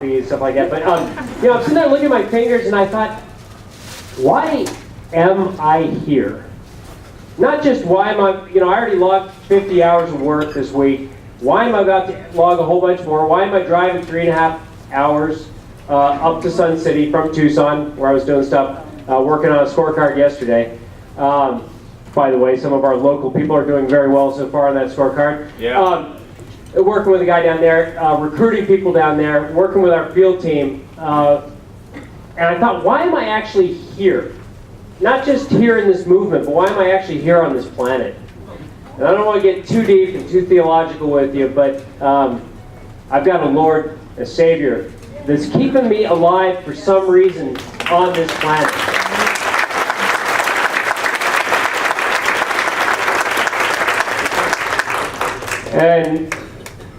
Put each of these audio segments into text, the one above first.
and stuff like that. But you know, I'm sitting there looking at my fingers, and I thought, why am I here? Not just why am I, you know, I already logged 50 hours of work this week. Why am I about to log a whole bunch more? Why am I driving 3.5 hours up to Sun City from Tucson, where I was doing stuff, working on a scorecard yesterday. By the way, some of our local people are doing very well so far on that scorecard. Yeah. Working with a guy down there, recruiting people down there, working with our field team. And I thought, why am I actually here? Not just here in this movement, but why am I actually here on this planet? And I don't want to get too deep and too theological with you, but I've got a Lord, a Savior, that's keeping me alive for some reason on this planet. And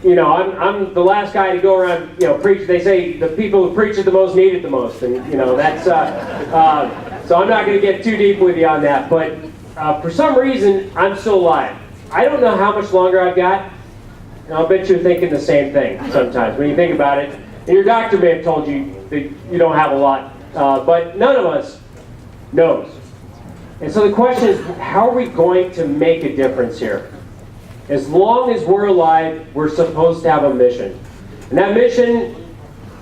you know, I'm the last guy to go around, you know, preach. They say the people who preach it the most need it the most, and you know that's. So I'm not going to get too deep with you on that. But for some reason, I'm still alive. I don't know how much longer I've got, and I'll bet you're thinking the same thing sometimes when you think about it. And your doctor may have told you that you don't have a lot, but none of us knows. And so the question is, how are we going to make a difference here? As long as we're alive, we're supposed to have a mission. And that mission,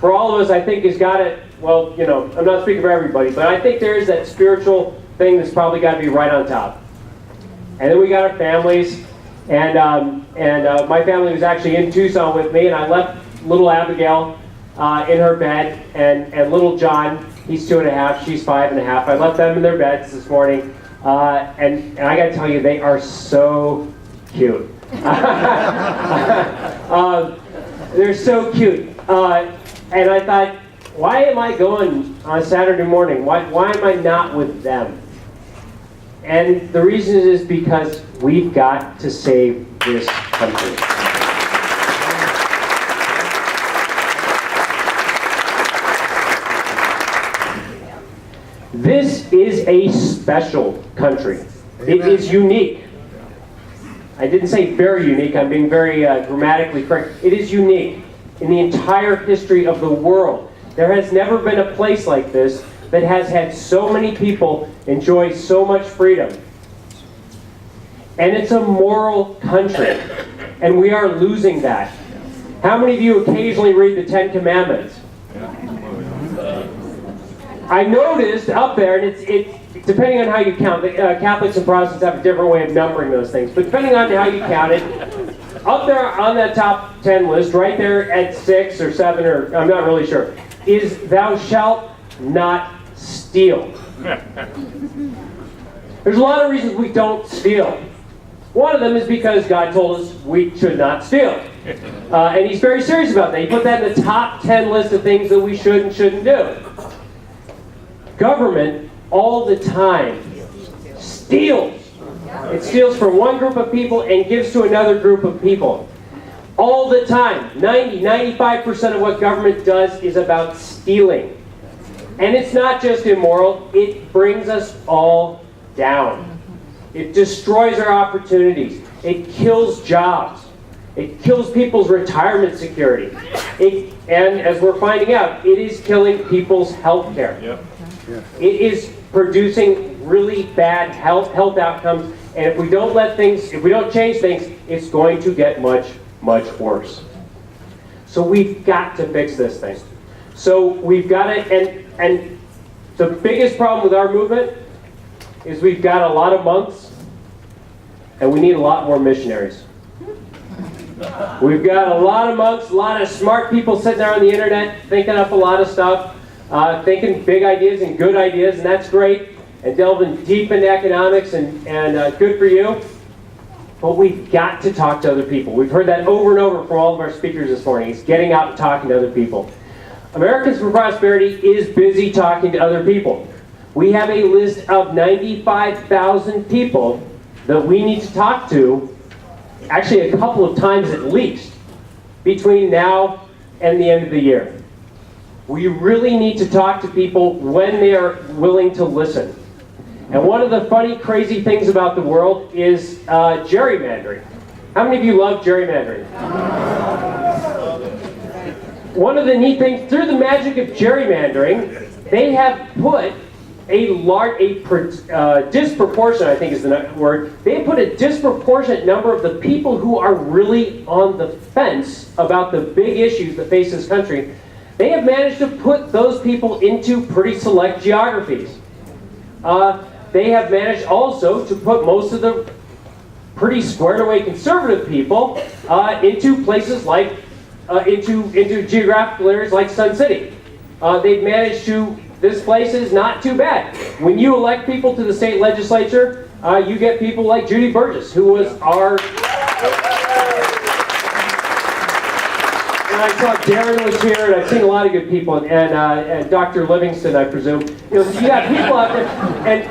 for all of us, I think has got to, well, you know, I'm not speaking for everybody, but I think there is that spiritual thing that's probably got to be right on top. And then we got our families, and my family was actually in Tucson with me, and I left little Abigail in her bed, and little John, he's 2.5, she's 5.5. I left them in their beds this morning, and I got to tell you, they are so cute. They're so cute, and I thought, why am I going on a Saturday morning? Why am I not with them? And the reason is because we've got to save this country. This is a special country. It is unique. I didn't say very unique, I'm being very grammatically correct. It is unique in the entire history of the world. There has never been a place like this that has had so many people enjoy so much freedom. And it's a moral country, and we are losing that. How many of you occasionally read the Ten Commandments? I noticed up there, and it's depending on how you count, the Catholics and Protestants have a different way of numbering those things, but depending on how you count it, up there on that top 10 list, right there at 6 or 7, or I'm not really sure, is thou shalt not steal. There's a lot of reasons we don't steal. One of them is because God told us we should not steal. And he's very serious about that. He put that in the top 10 list of things that we should and shouldn't do. Government, all the time, steals. It steals from one group of people and gives to another group of people. All the time. 95% of what government does is about stealing. And it's not just immoral, it brings us all down. It destroys our opportunities. It kills jobs. It kills people's retirement security. And as we're finding out, it is killing people's health care. Yep. It is producing really bad health outcomes, and if we don't change things, it's going to get much, much worse. So we've got to fix this thing. So we've got to, and the biggest problem with our movement is we've got a lot of monks, and we need a lot more missionaries. We've got a lot of monks, a lot of smart people sitting there on the internet thinking up a lot of stuff. Thinking big ideas and good ideas, and that's great, and delving deep into economics, and good for you. But we've got to talk to other people. We've heard that over and over from all of our speakers this morning. It's getting out and talking to other people. Americans for Prosperity is busy talking to other people. We have a list of 95,000 people that we need to talk to, actually a couple of times at least, between now and the end of the year. We really need to talk to people when they are willing to listen. And one of the funny, crazy things about the world is gerrymandering. How many of you love gerrymandering? one of the neat things, through the magic of gerrymandering, they have put disproportionate, I think is the word, they put a disproportionate number of the people who are really on the fence about the big issues that face this country. They have managed to put those people into pretty select geographies. They have managed also to put most of the pretty squared away conservative people into places like, into geographical areas like Sun City. They've managed to, this place is not too bad. When you elect people to the state legislature, you get people like Judy Burgess, who was our, and I saw Darren was here, and I've seen a lot of good people, and Dr. Livingston, I presume. You know, so you got people out there,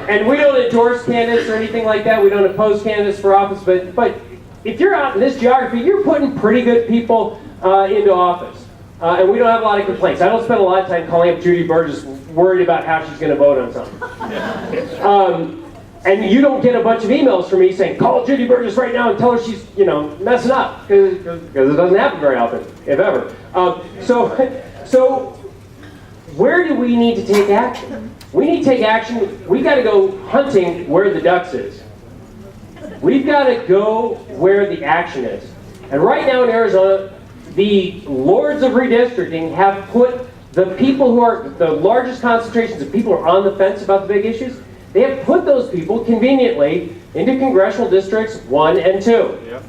and we don't endorse candidates or anything like that. We don't oppose candidates for office, but if you're out in this geography, you're putting pretty good people into office. And we don't have a lot of complaints. I don't spend a lot of time calling up Judy Burgess worried about how she's going to vote on something. And you don't get a bunch of emails from me saying, call Judy Burgess right now and tell her she's, you know, messing up. Because it doesn't happen very often, if ever. So where do we need to take action? We need to take action. We've got to go hunting where the ducks is. We've got to go where the action is. And right now in Arizona, the lords of redistricting have put the people who are the largest concentrations of people who are on the fence about the big issues, they have put those people conveniently into congressional districts 1 and 2. Yep.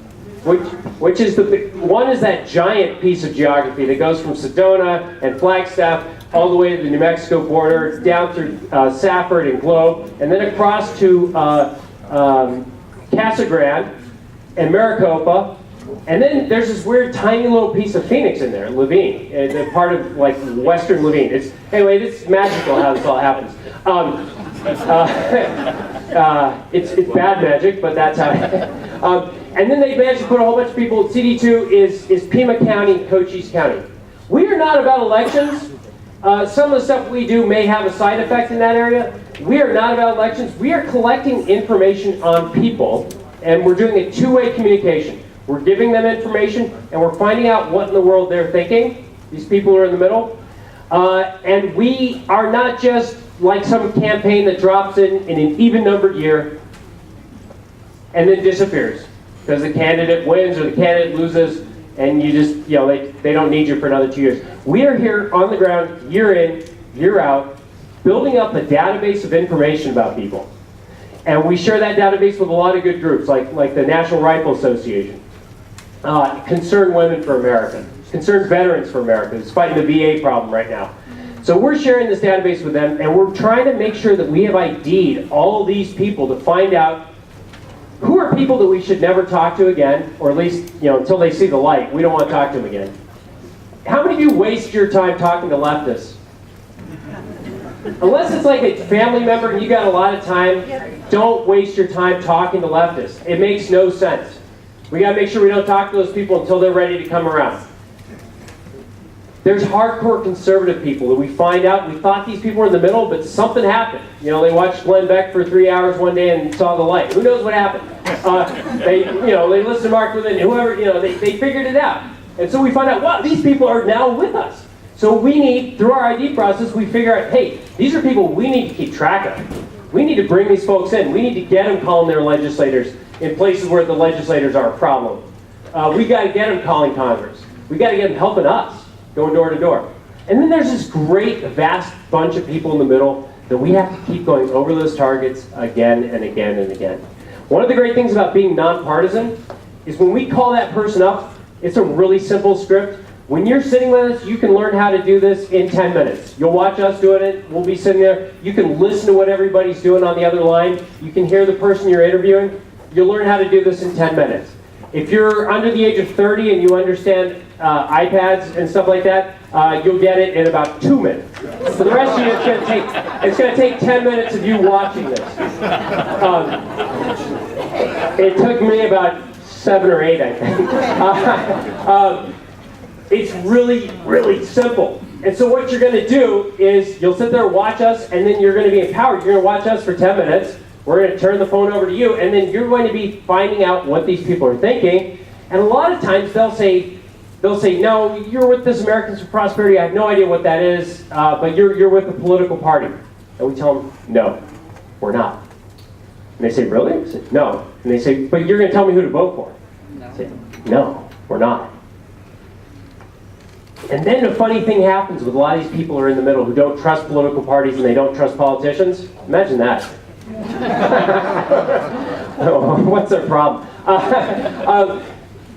Which is one is that giant piece of geography that goes from Sedona and Flagstaff all the way to the New Mexico border, down through Safford and Globe, and then across to Casa Grande and Maricopa. And then there's this weird tiny little piece of Phoenix in there, Laveen, a part of like western Laveen. Anyway, it's magical how this all happens. It's bad magic, but that's how. And then they managed to put a whole bunch of people. CD2 is Pima County, Cochise County. We are not about elections. Some of the stuff we do may have a side effect in that area. We are not about elections. We are collecting information on people, and we're doing a two-way communication. We're giving them information, and we're finding out what in the world they're thinking, these people who are in the middle. And we are not just like some campaign that drops in an even-numbered year and then disappears because the candidate wins or the candidate loses, and you just, you know, they don't need you for another 2 years. We are here on the ground, year in, year out, building up a database of information about people. And we share that database with a lot of good groups, like the National Rifle Association. Concerned Women for America, Concerned Veterans for America, is fighting the VA problem right now. So we're sharing this database with them, and we're trying to make sure that we have ID'd all of these people to find out who are people that we should never talk to again, or at least, you know, until they see the light. We don't want to talk to them again. How many of you waste your time talking to leftists? Unless it's like a family member and you got a lot of time, don't waste your time talking to leftists. It makes no sense. We got to make sure we don't talk to those people until they're ready to come around. There's hardcore conservative people that we find out, we thought these people were in the middle, but something happened. You know, they watched Glenn Beck for 3 hours one day and saw the light. Who knows what happened? They listened to Mark Levin, whoever, they figured it out. And so we find out, wow, these people are now with us. So we need, through our ID process, we figure out, hey, these are people we need to keep track of. We need to bring these folks in. We need to get them calling their legislators in places where the legislators are a problem. We got to get them calling Congress. We got to get them helping us, going door to door. And then there's this great, vast bunch of people in the middle that we have to keep going over those targets again and again and again. One of the great things about being nonpartisan is when we call that person up, it's a really simple script. When you're sitting with us, you can learn how to do this in 10 minutes. You'll watch us doing it. We'll be sitting there. You can listen to what everybody's doing on the other line. You can hear the person you're interviewing. You'll learn how to do this in 10 minutes. If you're under the age of 30 and you understand iPads and stuff like that, you'll get it in about 2 minutes. For the rest of you, it's going to take 10 minutes of you watching this. It took me about 7 or 8, I think. It's really, really simple. And so what you're going to do is you'll sit there, watch us, and then you're going to be empowered. You're going to watch us for 10 minutes. We're going to turn the phone over to you, and then you're going to be finding out what these people are thinking. And a lot of times they'll say, they'll say, no, you're with this Americans for Prosperity. I have no idea what that is, but you're with a political party. And we tell them, no, we're not. And they say, really? I say, no. And they say, but you're going to tell me who to vote for. I say, no, we're not. And then a funny thing happens with a lot of these people who are in the middle who don't trust political parties and they don't trust politicians. Imagine that. What's their problem?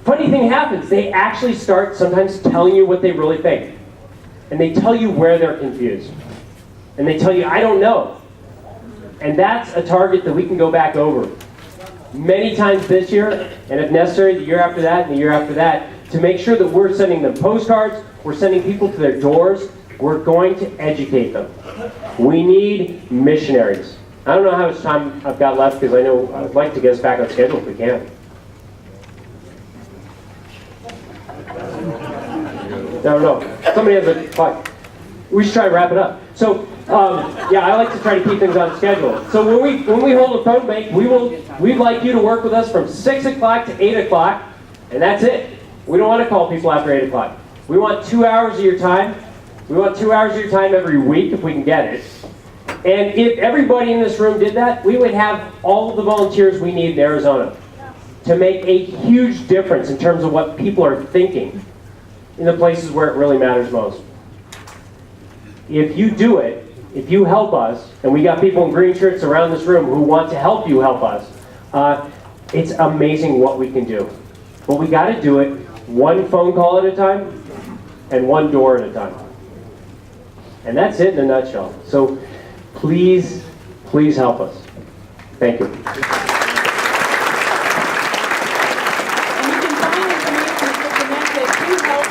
Funny thing happens. They actually start sometimes telling you what they really think. And they tell you where they're confused. And they tell you, I don't know. And that's a target that we can go back over many times this year, and if necessary, the year after that and the year after that, to make sure that we're sending them postcards, we're sending people to their doors, we're going to educate them. We need missionaries. I don't know how much time I've got left, because I know I'd like to get us back on schedule if we can. No. Somebody has a clock. We should try to wrap it up. So, yeah, I like to try to keep things on schedule. So when we hold a phone bank, we'd like you to work with us from 6 o'clock to 8 o'clock, and that's it. We don't want to call people after 8 o'clock. We want 2 hours of your time. We want 2 hours of your time every week if we can get it. And if everybody in this room did that, we would have all of the volunteers we need in Arizona to make a huge difference in terms of what people are thinking in the places where it really matters most. If you do it, if you help us, and we got people in green shirts around this room who want to help you help us, it's amazing what we can do. But we got to do it one phone call at a time and one door at a time. And that's it in a nutshell. So please, please help us. Thank you. And you can find information to connected to help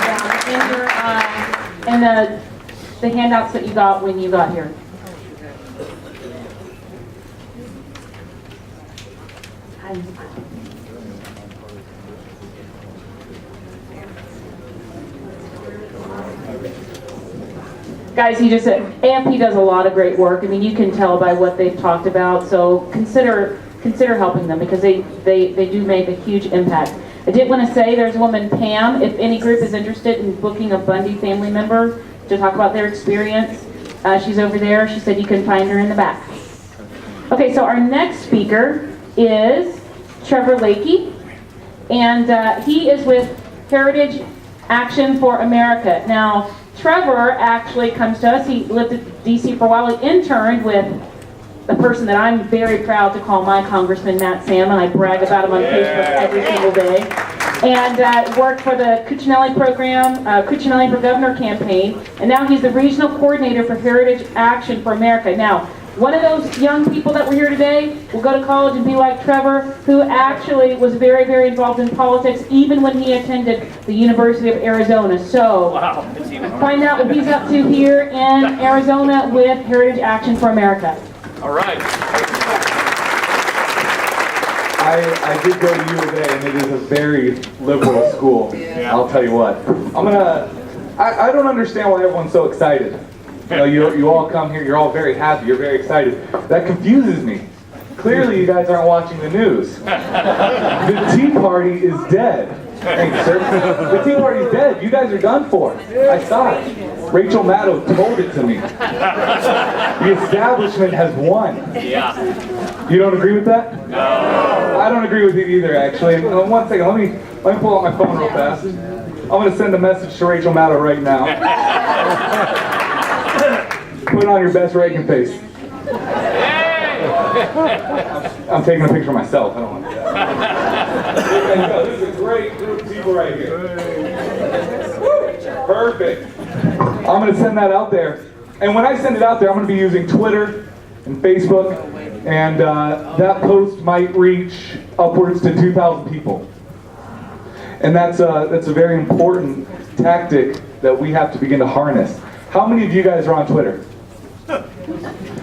them in the handouts that you got when you got here. Guys, he just said AFP does a lot of great work. I mean, you can tell by what they've talked about. So consider helping them, because they do make a huge impact. I did want to say there's a woman, Pam, if any group is interested in booking a Bundy family member to talk about their experience. She's over there. She said you can find her in the back. Okay, so our next speaker is Trevor Lakey, and he is with Heritage Action for America. Now, Trevor actually comes to us. He lived in D.C. for a while. He interned with the person that I'm very proud to call my Congressman, Matt Salmon. I brag about him on Facebook every single day. And worked for the Cuccinelli program, Cuccinelli for Governor campaign, and now he's the regional coordinator for Heritage Action for America. Now, one of those young people that were here today will go to college and be like Trevor, who actually was very, very involved in politics, even when he attended the University of Arizona. So, find out what he's up to here in Arizona with Heritage Action for America. All right. I did go to U of A, and it is a very liberal school. Yeah. I'll tell you what. I don't understand why everyone's so excited. You know, you all come here, you're all very happy, you're very excited. That confuses me. Clearly you guys aren't watching the news. The Tea Party is dead. Thank you, sir. The Tea Party is dead. You guys are done for. I saw it. Rachel Maddow told it to me. The establishment has won. Yeah. You don't agree with that? No. I don't agree with it either, actually. And, one second, let me pull out my phone real fast. I'm going to send a message to Rachel Maddow right now. Put on your best Reagan face. I'm taking a picture of myself. I don't want to do that. This is a great group of people right here. Perfect. I'm going to send that out there. And when I send it out there, I'm going to be using Twitter and Facebook. And that post might reach upwards to 2,000 people. And that's a very important tactic that we have to begin to harness. How many of you guys are on Twitter?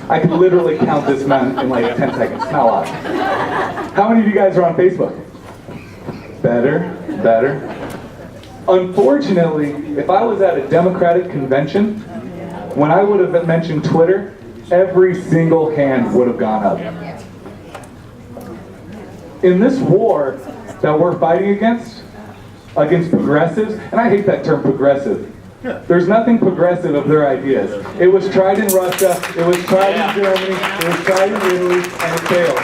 I could literally count this man in like 10 seconds. Not a lot. How many of you guys are on Facebook? Better. Unfortunately, if I was at a Democratic convention, when I would have mentioned Twitter, every single hand would have gone up. In this war that we're fighting against, against progressives, and I hate that term progressive. There's nothing progressive of their ideas. It was tried in Russia, it was tried in Germany, it was tried in Italy, and it failed.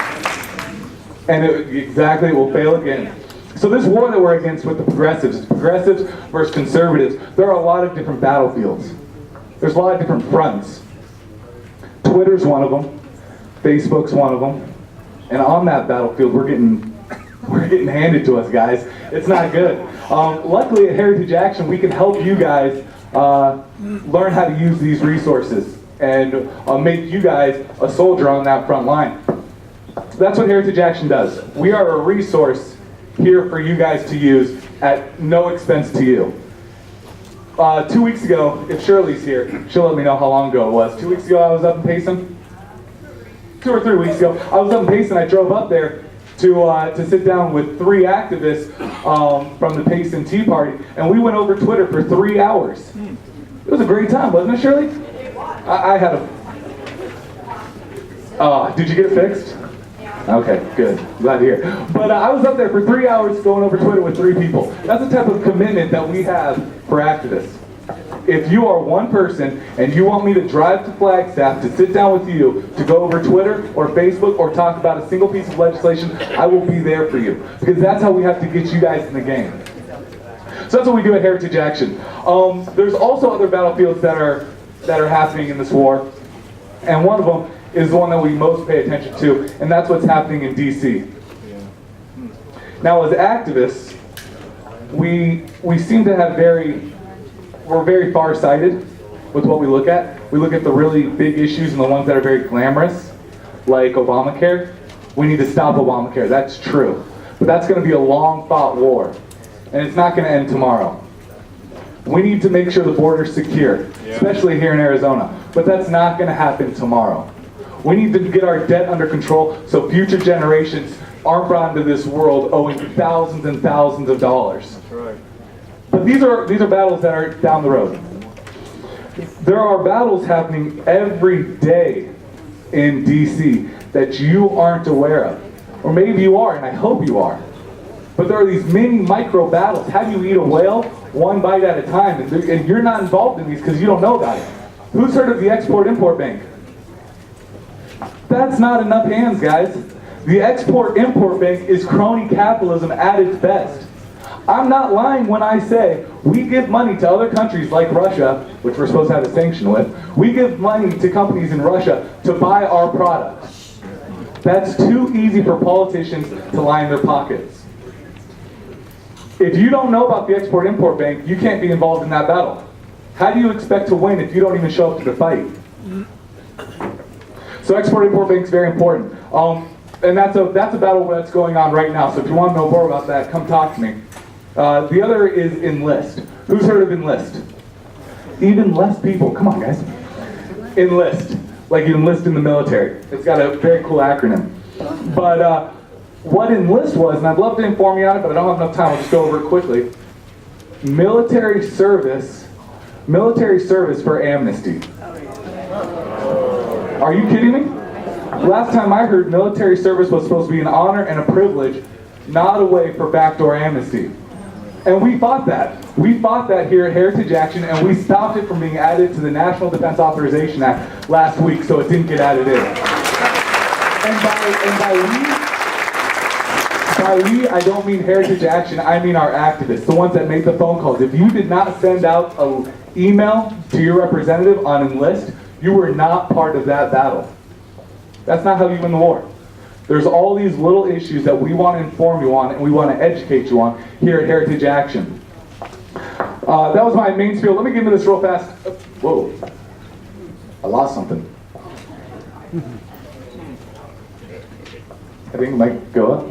And exactly, it will fail again. So this war that we're against with the progressives versus conservatives, there are a lot of different battlefields. There's a lot of different fronts. Twitter's one of them, Facebook's one of them, and on that battlefield we're getting handed to us, guys. It's not good. Luckily at Heritage Action we can help you guys learn how to use these resources and make you guys a soldier on that front line. That's what Heritage Action does. We are a resource here for you guys to use at no expense to you. 2 weeks ago, if Shirley's here, she'll let me know how long ago it was. 2 weeks ago I was up in Payson. 2 or 3 weeks ago, I was up in Payson. I drove up there to sit down with 3 activists from the Payson Tea Party, and we went over Twitter for 3 hours. It was a great time, wasn't it, Shirley? I had a... did you get it fixed? Okay, good. Glad to hear. But I was up there for 3 hours going over Twitter with 3 people. That's the type of commitment that we have for activists. If you are one person and you want me to drive to Flagstaff to sit down with you to go over Twitter or Facebook or talk about a single piece of legislation, I will be there for you. Because that's how we have to get you guys in the game. So that's what we do at Heritage Action. There's also other battlefields that are happening in this war. And one of them is the one that we most pay attention to, and that's what's happening in DC. Now as activists, we seem to have we're very far-sighted with what we look at. We look at the really big issues and the ones that are very glamorous, like Obamacare. We need to stop Obamacare, that's true. But that's gonna be a long-fought war, and it's not gonna end tomorrow. We need to make sure the border's secure, especially here in Arizona, but that's not gonna happen tomorrow. We need to get our debt under control so future generations aren't brought into this world owing thousands and thousands of dollars. That's right. But these are battles that are down the road. There are battles happening every day in DC that you aren't aware of. Or maybe you are, and I hope you are. But there are these mini micro battles. How do you eat a whale? One bite at a time. And you're not involved in these because you don't know about it. Who's heard of the Export-Import Bank? That's not enough hands, guys. The Export-Import Bank is crony capitalism at its best. I'm not lying when I say we give money to other countries like Russia, which we're supposed to have a sanction with. We give money to companies in Russia to buy our products. That's too easy for politicians to line their pockets. If you don't know about the Export-Import Bank, you can't be involved in that battle. How do you expect to win if you don't even show up to the fight? So Export-Import Bank is very important. And that's a battle that's going on right now. So if you want to know more about that, come talk to me. The other is Enlist. Who's heard of Enlist? Even less people. Come on, guys. Enlist. Like you enlist in the military. It's got a very cool acronym. But what Enlist was, and I'd love to inform you on it, but I don't have enough time. I'll just go over it quickly. Military service for amnesty. Are you kidding me? Last time I heard, military service was supposed to be an honor and a privilege, not a way for backdoor amnesty. And we fought that. We fought that here at Heritage Action, and we stopped it from being added to the National Defense Authorization Act last week, so it didn't get added in. By we, I don't mean Heritage Action, I mean our activists, the ones that make the phone calls. If you did not send out an email to your representative on Enlist, you were not part of that battle. That's not how you win the war. There's all these little issues that we want to inform you on and we want to educate you on here at Heritage Action. That was my main spiel. Let me get into this real fast. Whoa. I lost something. I think it might go up.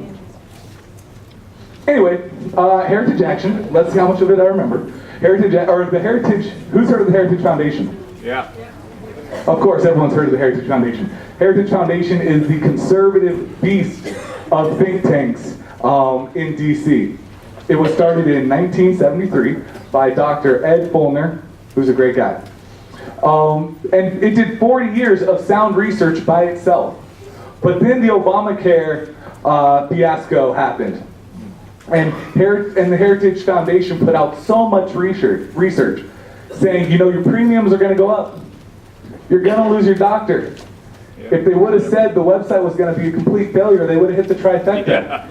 Anyway, Heritage Action. Let's see how much of it I remember. Who's heard of the Heritage Foundation? Yeah. Of course, everyone's heard of the Heritage Foundation. Heritage Foundation is the conservative beast of think tanks in DC. It was started in 1973 by Dr. Ed Feulner, who's a great guy. And it did 40 years of sound research by itself. But then the Obamacare fiasco happened. And the Heritage Foundation put out so much research saying, you know, your premiums are going to go up. You're going to lose your doctor. If they would have said the website was going to be a complete failure, they would have hit the trifecta.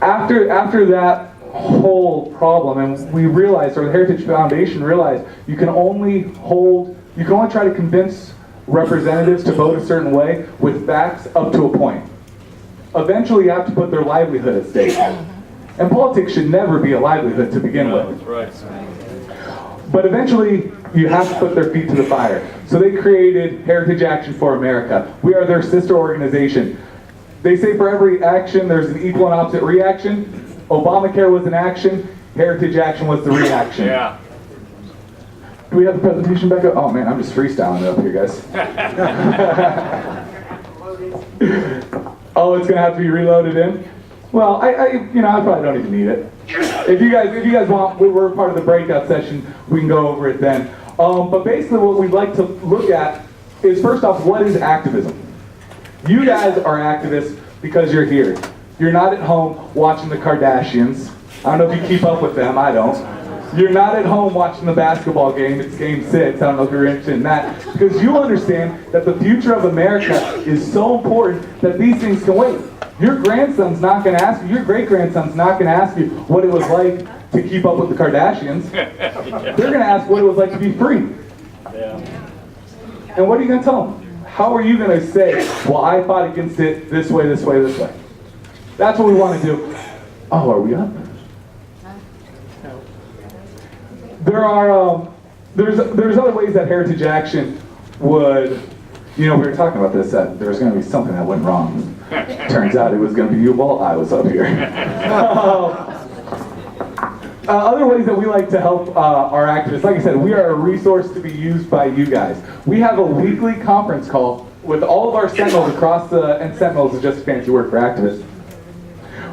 After that whole problem, and we realized, or the Heritage Foundation realized, you can only try to convince representatives to vote a certain way with facts up to a point. Eventually you have to put their livelihood at stake. And politics should never be a livelihood to begin with. Right. But eventually you have to put their feet to the fire. So they created Heritage Action for America. We are their sister organization. They say for every action there's an equal and opposite reaction. Obamacare was an action, Heritage Action was the reaction. Yeah. Do we have the presentation back up? Oh man, I'm just freestyling it up here, guys. Oh, it's gonna have to be reloaded in? Well, I probably don't even need it. If you guys want, we're part of the breakout session, we can go over it then. But basically what we'd like to look at is, first off, what is activism? You guys are activists because you're here. You're not at home watching the Kardashians. I don't know if you keep up with them, I don't. You're not at home watching the basketball game, it's game 6, I don't know if you're interested in that. Because you understand that the future of America is so important that these things can wait. Your grandson's not going to ask you, your great-grandson's not going to ask you what it was like to keep up with the Kardashians. They're going to ask what it was like to be free. Yeah. And what are you going to tell them? How are you going to say, well, I fought against it this way, this way, this way? That's what we want to do. Oh, are we up? There's other ways that Heritage Action would, we were talking about this, that there was going to be something that went wrong. Turns out it was going to be you while I was up here. Other ways that we like to help our activists, like I said, we are a resource to be used by you guys. We have a weekly conference call with all of our Sentinels across and Sentinels is just fancy word for activists.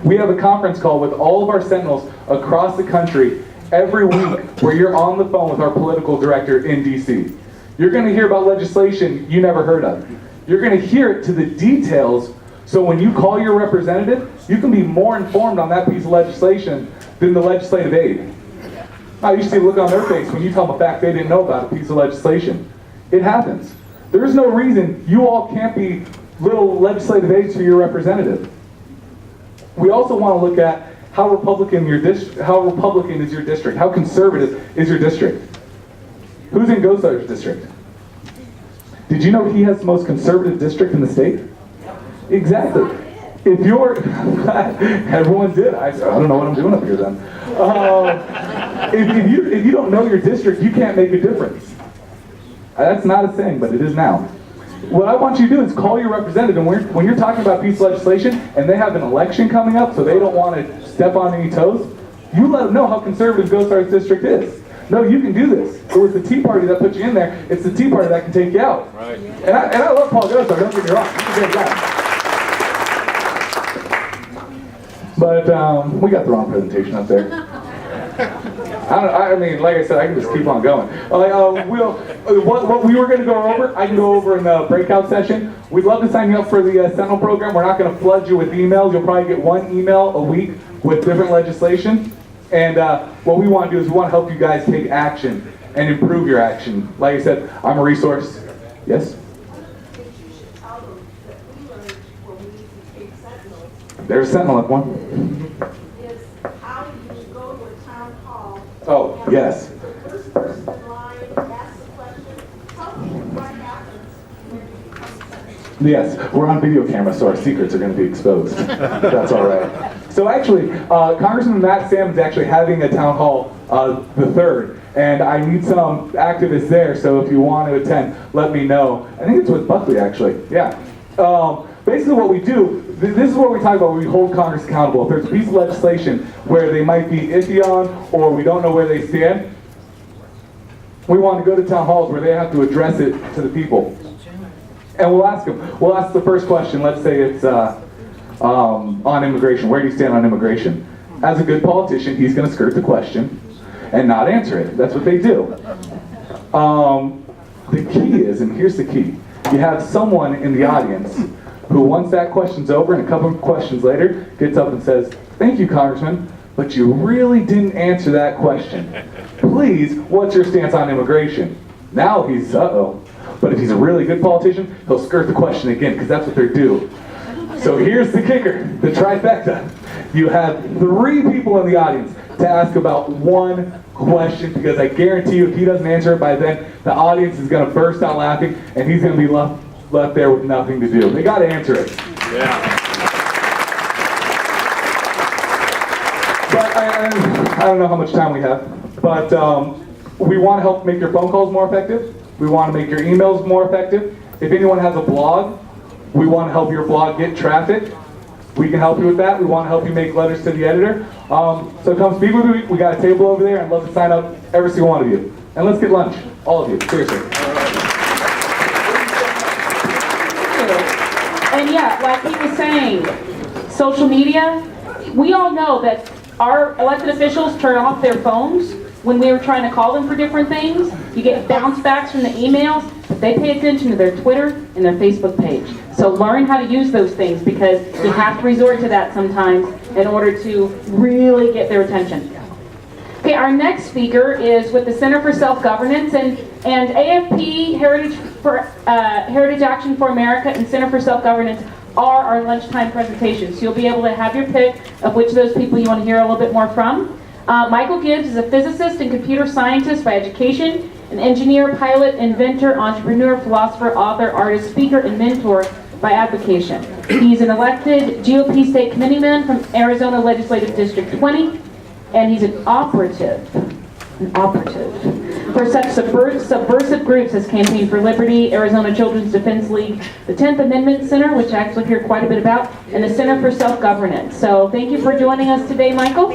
We have a conference call with all of our Sentinels across the country every week where you're on the phone with our political director in DC. You're going to hear about legislation you never heard of. You're going to hear it to the details, so when you call your representative, you can be more informed on that piece of legislation than the legislative aide. I used to see the look on their face when you tell them a fact they didn't know about a piece of legislation. It happens. There's no reason you all can't be little legislative aides for your representative. We also want to look at how Republican is your district, how conservative is your district. Who's in Gosar's district? Did you know he has the most conservative district in the state? Exactly. If you're, everyone did. I don't know what I'm doing up here then. If you don't know your district, you can't make a difference. That's not a thing, but it is now. What I want you to do is call your representative, and when you're talking about a piece of legislation and they have an election coming up, so they don't want to step on any toes, you let them know how conservative Gosar's district is. No, you can do this. It was the Tea Party that put you in there. It's the Tea Party that can take you out. Right. And I love Paul Gosar, don't get me wrong. He's a great guy. But we got the wrong presentation up there. I mean, like I said, I can just keep on going. What we were going to go over, I can go over in the breakout session. We'd love to sign you up for the Sentinel program. We're not going to flood you with emails. You'll probably get one email a week with different legislation. And what we want to do is we want to help you guys take action and improve your action. Like I said, I'm a resource. Yes? There's a Sentinel at one. Is how you go to a town hall. Oh, yes. First person in line, ask the question, tell me what happens when you become Sentinel. Yes, we're on video camera, so our secrets are going to be exposed. That's all right. So actually, Congressman Matt Salmon is actually having a town hall the 3rd, and I need some activists there, so if you want to attend, let me know. I think it's with Buckley, actually. Yeah. Basically what we do, this is what we talk about when we hold Congress accountable. If there's a piece of legislation where they might be iffy on, or we don't know where they stand, we want to go to town halls where they have to address it to the people. And we'll ask them. We'll ask the first question. Let's say it's on immigration. Where do you stand on immigration? As a good politician, he's going to skirt the question and not answer it. That's what they do. The key is, and here's the key, you have someone in the audience who once that question's over and a couple of questions later gets up and says, "Thank you, Congressman, but you really didn't answer that question. Please, what's your stance on immigration?" Now he's, uh-oh. But if he's a really good politician, he'll skirt the question again, because that's what they're due. So here's the kicker, the trifecta. You have 3 people in the audience to ask about one question, because I guarantee you if he doesn't answer it by then, the audience is going to burst out laughing, and he's going to be left there with nothing to do. They got to answer it. Yeah. But I don't know how much time we have, but we want to help make your phone calls more effective. We want to make your emails more effective. If anyone has a blog, we want to help your blog get traffic. We can help you with that. We want to help you make letters to the editor. So come speak with me. We got a table over there. I'd love to sign up every single one of you. And let's get lunch, all of you, seriously. And yeah, like he was saying, social media, we all know that our elected officials turn off their phones when we were trying to call them for different things. You get bounce backs from the emails, but they pay attention to their Twitter and their Facebook page. So learn how to use those things, because you have to resort to that sometimes in order to really get their attention. Okay, our next speaker is with the Center for Self-Governance, and AFP, Heritage Action for America, and Center for Self-Governance are our lunchtime presentations. So you'll be able to have your pick of which of those people you want to hear a little bit more from. Michael Gibbs is a physicist and computer scientist by education, an engineer, pilot, inventor, entrepreneur, philosopher, author, artist, speaker, and mentor by application. He's an elected GOP state committeeman from Arizona Legislative District 20, and he's an operative for such subversive groups as Campaign for Liberty, Arizona Children's Defense League, the 10th Amendment Center, which I actually hear quite a bit about, and the Center for Self-Governance. So thank you for joining us today, Michael.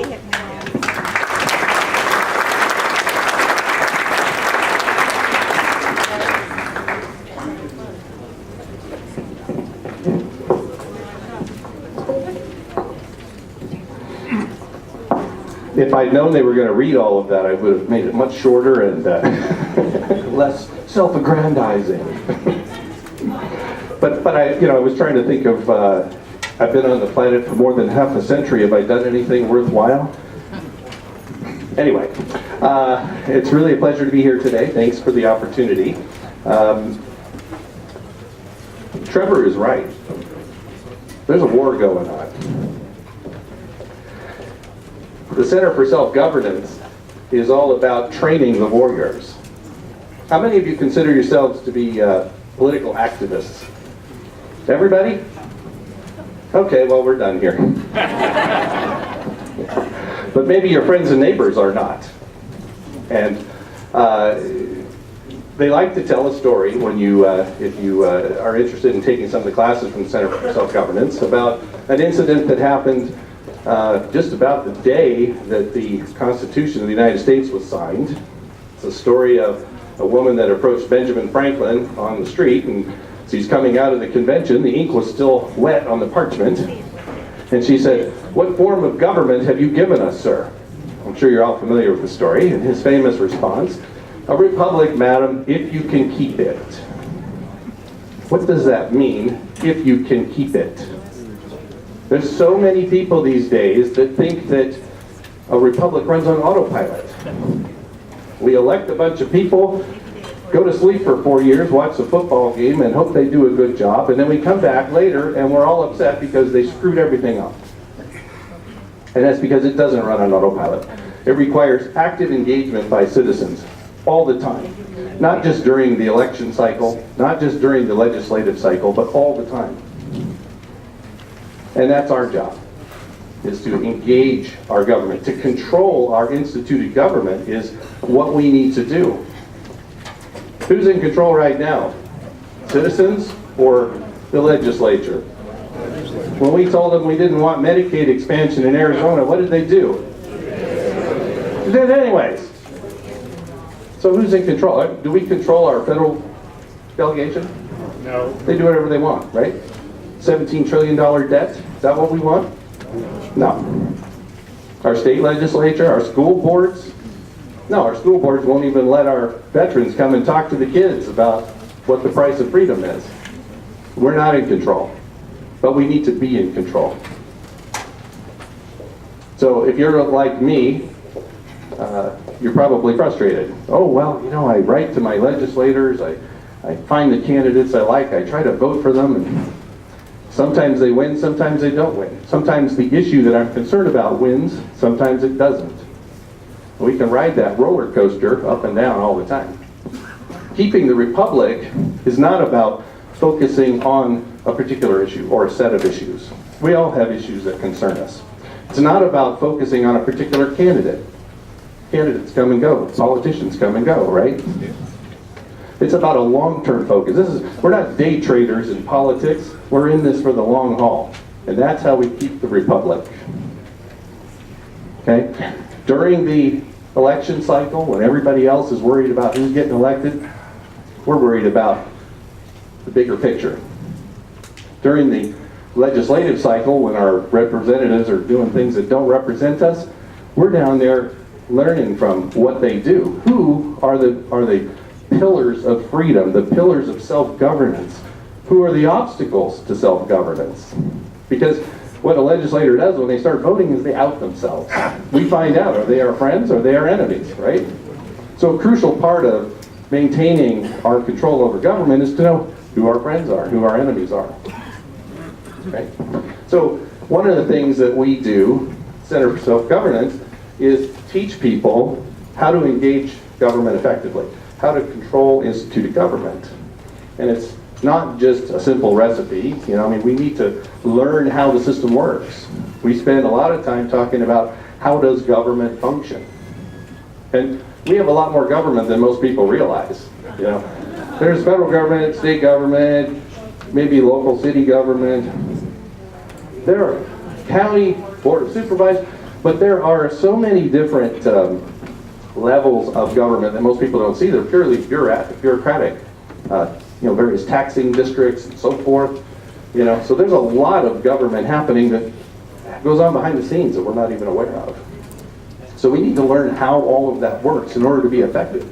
If I'd known they were going to read all of that, I would have made it much shorter and less self-aggrandizing. but I was trying to think of, I've been on the planet for more than half a century. Have I done anything worthwhile? Anyway, it's really a pleasure to be here today. Thanks for the opportunity. Trevor is right. There's a war going on. The Center for Self-Governance is all about training the warriors. How many of you consider yourselves to be political activists? Everybody? Okay, well, we're done here. But maybe your friends and neighbors are not. And they like to tell a story when if you are interested in taking some of the classes from the Center for Self-Governance, about an incident that happened just about the day that the Constitution of the United States was signed. It's a story of a woman that approached Benjamin Franklin on the street, and she's coming out of the convention. The ink was still wet on the parchment. And she said, "What form of government have you given us, sir?" I'm sure you're all familiar with the story. And his famous response, "A republic, madam, if you can keep it." What does that mean, if you can keep it? There's so many people these days that think that a republic runs on autopilot. We elect a bunch of people, go to sleep for 4 years, watch the football game, and hope they do a good job, and then we come back later and we're all upset because they screwed everything up. And that's because it doesn't run on autopilot. It requires active engagement by citizens all the time. Not just during the election cycle, not just during the legislative cycle, but all the time. And that's our job, is to engage our government. To control our instituted government is what we need to do. Who's in control right now? Citizens or the legislature? When we told them we didn't want Medicaid expansion in Arizona, what did they do? They did anyways. So who's in control? Do we control our federal delegation? No. They do whatever they want, right? $17 trillion debt, is that what we want? No. Our state legislature, our school boards? No, our school boards won't even let our veterans come and talk to the kids about what the price of freedom is. We're not in control. but we need to be in control. So if you're like me, you're probably frustrated. Oh, well, you know, I write to my legislators, I find the candidates I like, I try to vote for them, and sometimes they win, sometimes they don't win. Sometimes the issue that I'm concerned about wins, sometimes it doesn't. We can ride that roller coaster up and down all the time. Keeping the republic is not about focusing on a particular issue or a set of issues. We all have issues that concern us. It's not about focusing on a particular candidate. Candidates come and go, politicians come and go, right? It's about a long-term focus. We're not day traders in politics. We're in this for the long haul. And that's how we keep the republic. Okay? During the election cycle, when everybody else is worried about who's getting elected, we're worried about the bigger picture. During the legislative cycle, when our representatives are doing things that don't represent us, we're down there learning from what they do. Who are the pillars of freedom, the pillars of self-governance? Who are the obstacles to self-governance? Because what a legislator does when they start voting is they out themselves. We find out, are they our friends or are they our enemies, right? So a crucial part of maintaining our control over government is to know who our friends are, who our enemies are. Right? So one of the things that we do, Center for Self-Governance, is teach people how to engage government effectively, how to control instituted government. And it's not just a simple recipe. We need to learn how the system works. We spend a lot of time talking about how does government function. And we have a lot more government than most people realize. There's federal government, state government, maybe local city government. There are county board of supervisors, but there are so many different levels of government that most people don't see. They're purely bureaucratic. Various taxing districts and so forth. So there's a lot of government happening that goes on behind the scenes that we're not even aware of. So we need to learn how all of that works in order to be effective.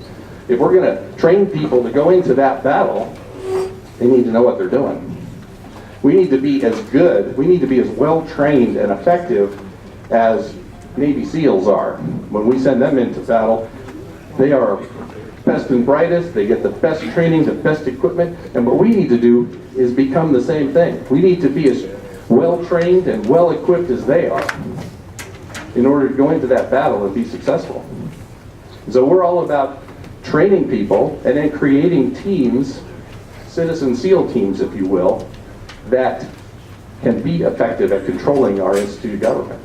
If we're going to train people to go into that battle, they need to know what they're doing. We need to be as good, we need to be as well trained and effective as Navy SEALs are. When we send them into battle, they are best and brightest, they get the best training, the best equipment, and what we need to do is become the same thing. We need to be as well trained and well equipped as they are in order to go into that battle and be successful. So we're all about training people and then creating teams, citizen SEAL teams, if you will, that can be effective at controlling our instituted government.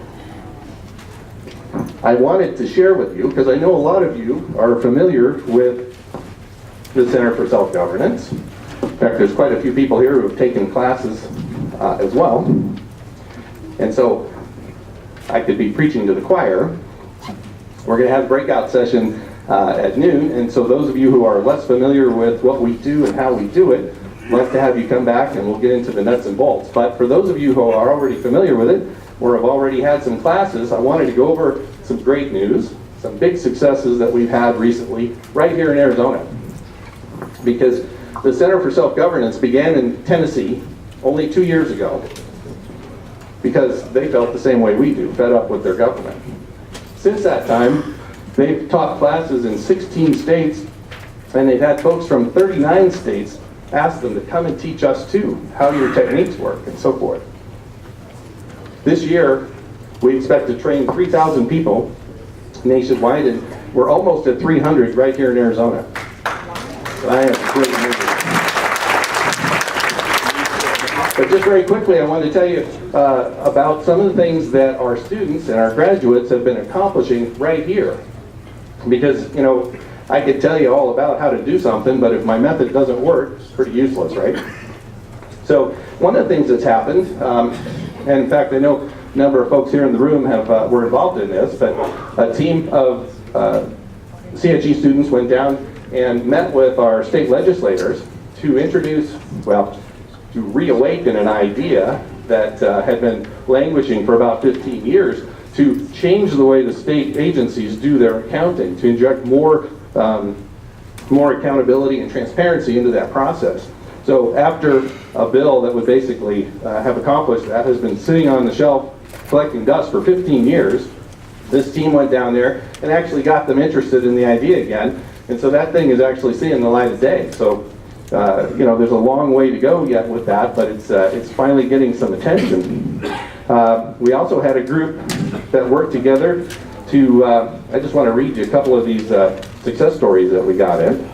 I wanted to share with you, because I know a lot of you are familiar with the Center for Self-Governance. In fact, there's quite a few people here who have taken classes as well. And so I could be preaching to the choir. We're going to have a breakout session at noon, and so those of you who are less familiar with what we do and how we do it, I'd like to have you come back and we'll get into the nuts and bolts. But for those of you who are already familiar with it, or have already had some classes, I wanted to go over some great news, some big successes that we've had recently right here in Arizona. Because the Center for Self-Governance began in Tennessee only 2 years ago, because they felt the same way we do, fed up with their government. Since that time, they've taught classes in 16 states, and they've had folks from 39 states ask them to come and teach us too, how your techniques work and so forth. This year, we expect to train 3,000 people nationwide, and we're almost at 300 right here in Arizona. So I have great news. But just very quickly, I wanted to tell you about some of the things that our students and our graduates have been accomplishing right here. Because, I could tell you all about how to do something, but if my method doesn't work, it's pretty useless, right? So one of the things that's happened, and in fact, I know a number of folks here in the room were involved in this, but a team of CHE students went down and met with our state legislators to introduce, to reawaken an idea that had been languishing for about 15 years, to change the way the state agencies do their accounting, to inject more accountability and transparency into that process. So after a bill that would basically have accomplished that has been sitting on the shelf collecting dust for 15 years, this team went down there and actually got them interested in the idea again. And so that thing is actually seeing the light of day. So, you know, there's a long way to go yet with that, but it's finally getting some attention. We also had a group that worked together to, I just want to read you a couple of these success stories that we got in.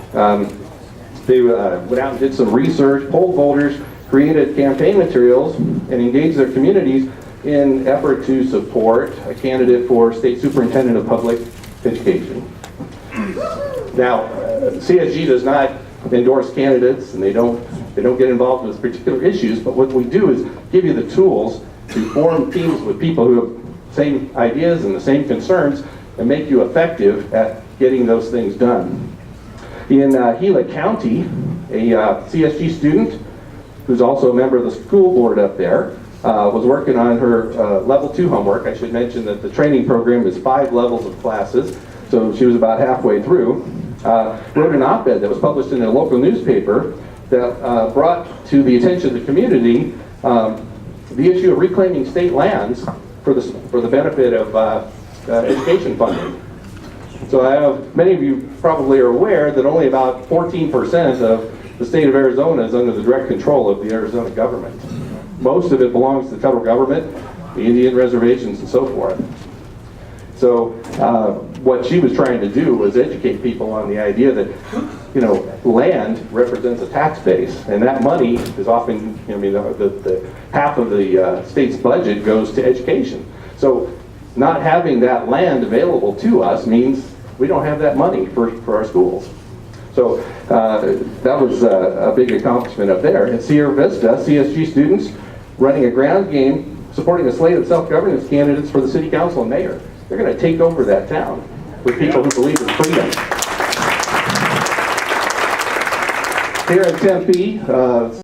They went out and did some research, polled voters, created campaign materials, and engaged their communities in effort to support a candidate for state superintendent of public education. Now, CSG does not endorse candidates, and they don't get involved with particular issues, but what we do is give you the tools to form teams with people who have the same ideas and the same concerns and make you effective at getting those things done. In Gila County, a CSG student who's also a member of the school board up there was working on her level 2 homework. I should mention that the training program is 5 levels of classes, so she was about halfway through. Wrote an op-ed that was published in a local newspaper that brought to the attention of the community the issue of reclaiming state lands for the benefit of education funding. So many of you probably are aware that only about 14% of the state of Arizona is under the direct control of the Arizona government. Most of it belongs to the federal government, the Indian reservations, and so forth. So what she was trying to do was educate people on the idea that, you know, land represents a tax base, and that money is often, I mean, the half of the state's budget goes to education. So not having that land available to us means we don't have that money for our schools. So that was a big accomplishment up there. At Sierra Vista, CSG students running a ground game supporting a slate of self-governance candidates for the city council and mayor. They're going to take over that town with people who believe in freedom. Here at Tempe,